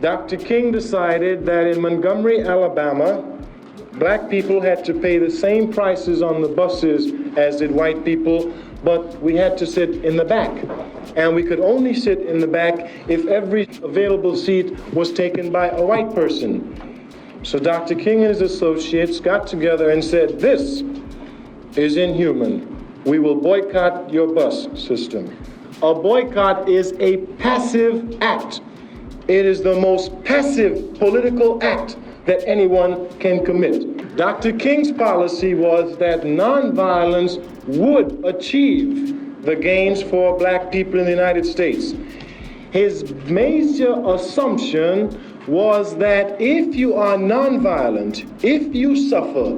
Dr. King decided that in Montgomery, Alabama, black people had to pay the same prices on the buses as did white people, but we had to sit in the back. And we could only sit in the back if every available seat was taken by a white person. So Dr. King and his associates got together and said, "This is inhuman. We will boycott your bus system." A boycott is a passive act. It is the most passive political act that anyone can commit. Dr. King's policy was that nonviolence would achieve the gains for black people in the United States. His major assumption was that if you are nonviolent, if you suffer,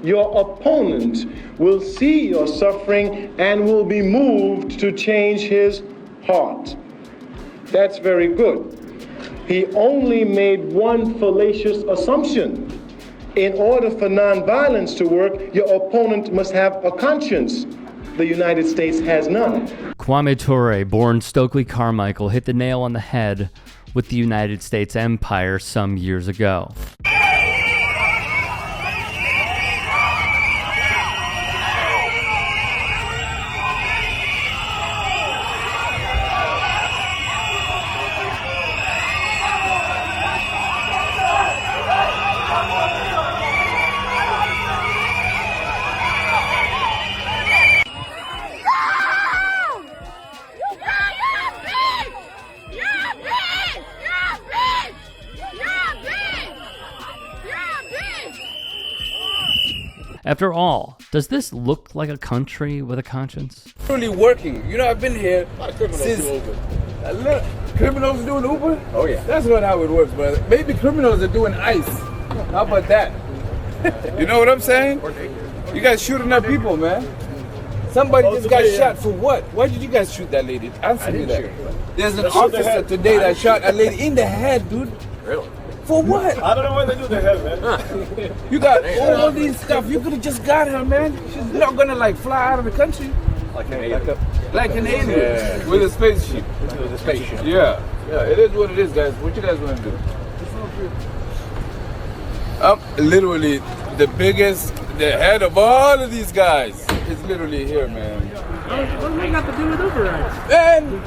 your opponent will see your suffering and will be moved to change his heart. That's very good. He only made one fallacious assumption. In order for nonviolence to work, your opponent must have a conscience. The United States has none. Kwame Ture, born Stokely Carmichael, hit the nail on the head with the United States empire some years ago. After all, does this look like a country with a conscience? Really working. You know, I've been here since... Criminals doing Uber? Oh, yeah. That's not how it works, brother. Maybe criminals are doing ICE. How about that? You know what I'm saying? You guys shooting at people, man. Somebody just got shot for what? Why did you guys shoot that lady? Answer me that. There's an officer today that shot a lady in the head, dude. Really? For what? I don't know why they do that, man. You got all these stuff. You could have just got her, man. She's not gonna like fly out of the country. Like an alien. Like an alien with a spaceship. With a spaceship. Yeah. Yeah, it is what it is, guys. What you guys want to do? Literally, the head of all of these guys is literally here, man. What do we got to do with Uber rides? And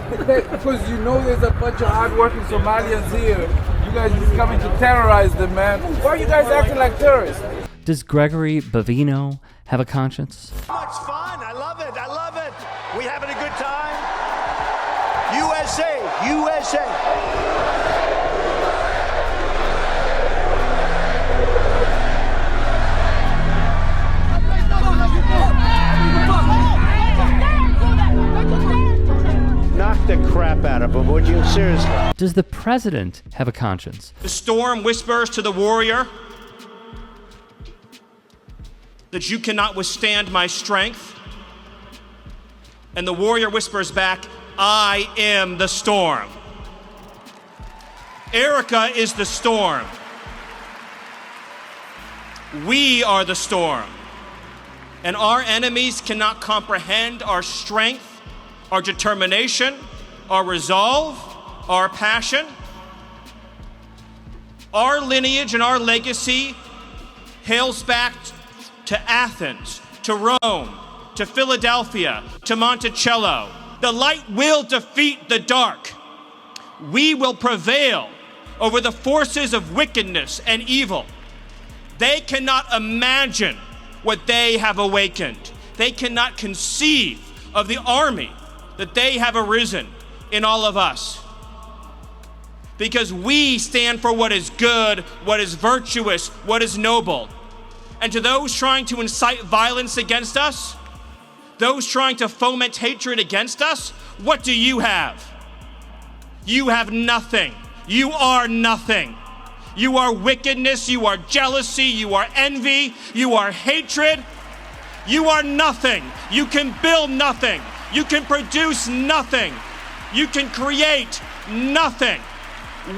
because you know there's a bunch of hard-working Somalians here. You guys just coming to terrorize them, man. Why are you guys acting like terrorists? Does Gregory Bavino have a conscience? Much fun. I love it. I love it. We having a good time. USA. USA. Knock the crap out of him, would you? Seriously. Does the president have a conscience? The storm whispers to the warrior that you cannot withstand my strength. And the warrior whispers back, I am the storm. Erica is the storm. We are the storm. And our enemies cannot comprehend our strength, our determination, our resolve, our passion. Our lineage and our legacy hails back to Athens, to Rome, to Philadelphia, to Monticello. The light will defeat the dark. We will prevail over the forces of wickedness and evil. They cannot imagine what they have awakened. They cannot conceive of the army that they have arisen in all of us. Because we stand for what is good, what is virtuous, what is noble. And to those trying to incite violence against us, those trying to foment hatred against us, what do you have? You have nothing. You are nothing. You are wickedness, you are jealousy, you are envy, you are hatred. You are nothing. You can build nothing. You can produce nothing. You can create nothing.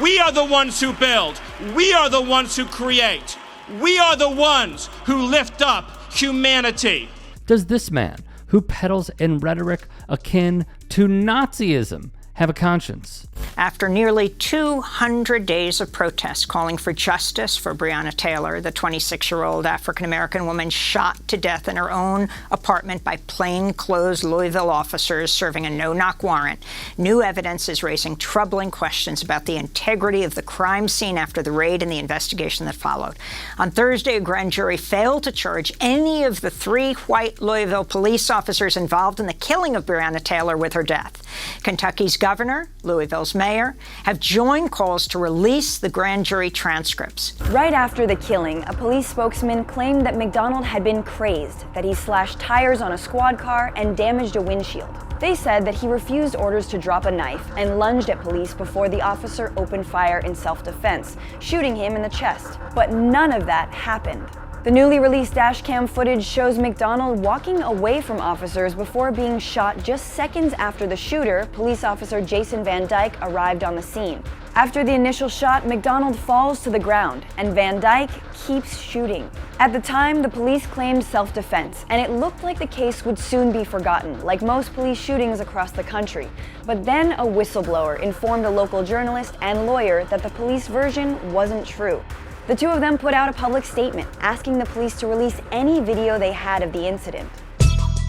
We are the ones who build. We are the ones who create. We are the ones who lift up humanity. Does this man, who peddles in rhetoric akin to Nazism, have a conscience. After nearly 200 days of protests calling for justice for Breonna Taylor, the 26-year-old African-American woman shot to death in her own apartment by plainclothes Louisville officers serving a no-knock warrant, new evidence is raising troubling questions about the integrity of the crime scene after the raid and the investigation that followed. On Thursday, a grand jury failed to charge any of the 3 white Louisville police officers involved in the killing of Breonna Taylor with her death. Kentucky's governor, Louisville's mayor, have joined calls to release the grand jury transcripts. Right after the killing, a police spokesman claimed that McDonald had been crazed, that he slashed tires on a squad car and damaged a windshield. They said that he refused orders to drop a knife and lunged at police before the officer opened fire in self-defense, shooting him in the chest. But none of that happened. The newly released dashcam footage shows McDonald walking away from officers before being shot just seconds after the shooter, police officer Jason Van Dyke, arrived on the scene. After the initial shot, McDonald falls to the ground, and Van Dyke keeps shooting. At the time, the police claimed self-defense, and it looked like the case would soon be forgotten, like most police shootings across the country. But then a whistleblower informed a local journalist and lawyer that the police version wasn't true. The two of them put out a public statement asking the police to release any video they had of the incident.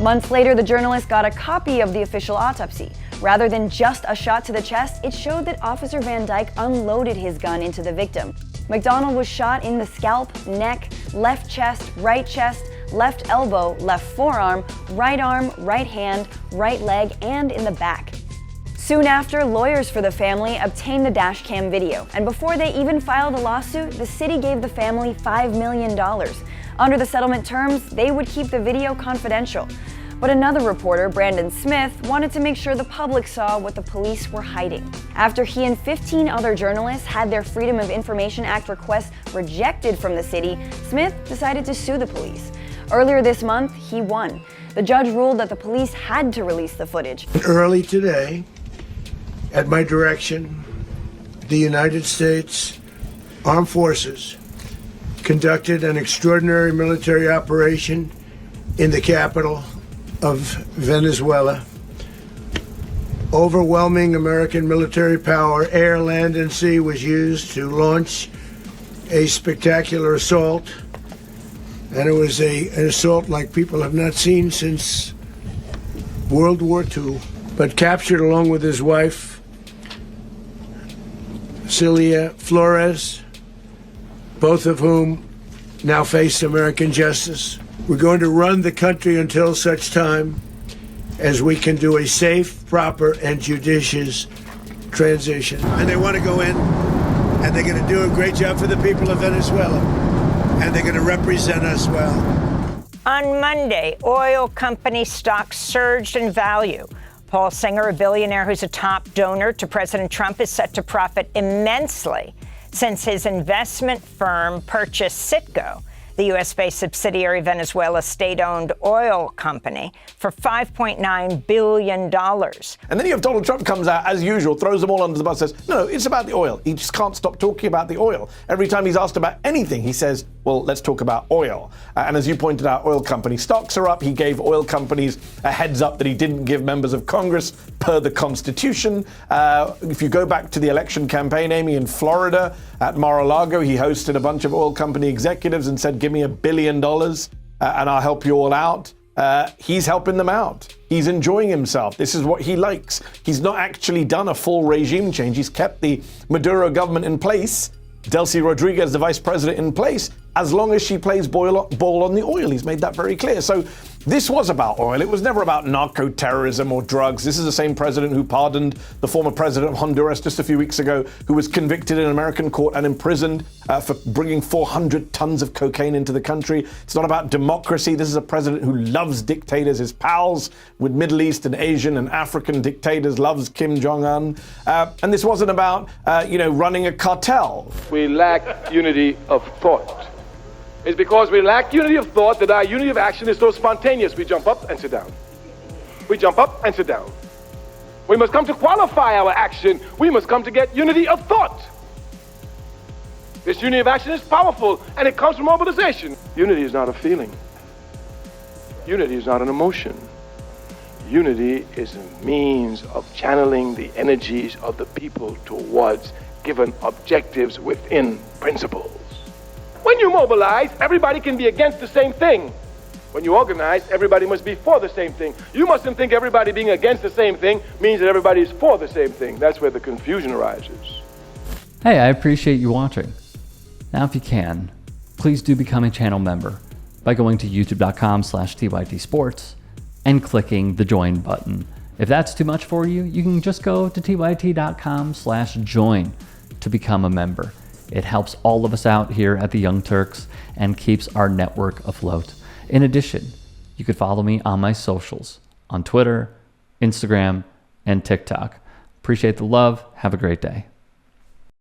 Months later, the journalist got a copy of the official autopsy. Rather than just a shot to the chest, it showed that Officer Van Dyke unloaded his gun into the victim. McDonald was shot in the scalp, neck, left chest, left elbow, left forearm, right arm, right hand, right leg, and in the back. Soon after, lawyers for the family obtained the dashcam video, and before they even filed a lawsuit, the city gave the family $5 million. Under the settlement terms, they would keep the video confidential. But another reporter, Brandon Smith, wanted to make sure the public saw what the police were hiding. After he and 15 other journalists had their Freedom of Information Act requests rejected from the city, Smith decided to sue the police. Earlier this month, he won. The judge ruled that the police had to release the footage. Early today, at my direction, the United States Armed Forces conducted an extraordinary military operation in the capital of Venezuela. Overwhelming American military power, air, land, and sea, was used to launch a spectacular assault. And it was an assault like people have not seen since World War II. But captured along with his wife, Celia Flores, both of whom now face American justice. We're going to run the country until such time as we can do a safe, proper, and judicious transition. And they want to go in, and they're going to do a great job for the people of Venezuela, and they're going to represent us well. On Monday, oil company stocks surged in value. Paul Singer, a billionaire who's a top donor to President Trump, is set to profit immensely since his investment firm purchased Citgo, the U.S.-based subsidiary Venezuela state-owned oil company, for $5.9 billion. And then you have Donald Trump comes out, as usual, throws them all under the bus, says, no, it's about the oil. He just can't stop talking about the oil. Every time he's asked about anything, he says, well, let's talk about oil. And as you pointed out, oil company stocks are up. He gave oil companies a heads up that he didn't give members of Congress per the Constitution. If you go back to the election campaign, Amy, in Florida, at Mar-a-Lago, he hosted a bunch of oil company executives and said, give me $1 billion and I'll help you all out. He's helping them out. He's enjoying himself. This is what he likes. He's not actually done a full regime change. He's kept the Maduro government in place, Delcy Rodriguez, the vice president, in place, as long as she plays ball on the oil. He's made that very clear. So this was about oil. It was never about narco-terrorism or drugs. This is the same president who pardoned the former president of Honduras just a few weeks ago, who was convicted in an American court and imprisoned for bringing 400 tons of cocaine into the country. It's not about democracy. This is a president who loves dictators, his pals with Middle East and Asian and African dictators, loves Kim Jong-un. And this wasn't about, running a cartel. We lack unity of thought. It's because we lack unity of thought that our unity of action is so spontaneous. We jump up and sit down. We jump up and sit down. We must come to qualify our action. We must come to get unity of thought. This unity of action is powerful, and it comes from mobilization. Unity is not a feeling. Unity is not an emotion. Unity is a means of channeling the energies of the people towards given objectives within principles. When you mobilize, everybody can be against the same thing. When you organize, everybody must be for the same thing. You mustn't think everybody being against the same thing means that everybody is for the same thing. That's where the confusion arises. Hey, I appreciate you watching. Now, if you can, please do become a channel member by going to youtube.com/TYTSports and clicking the join button. If that's too much for you, you can just go to tyt.com/join to become a member. It helps all of us out here at the Young Turks and keeps our network afloat. In addition, you could follow me on my socials on Twitter, Instagram, and TikTok. Appreciate the love. Have a great day.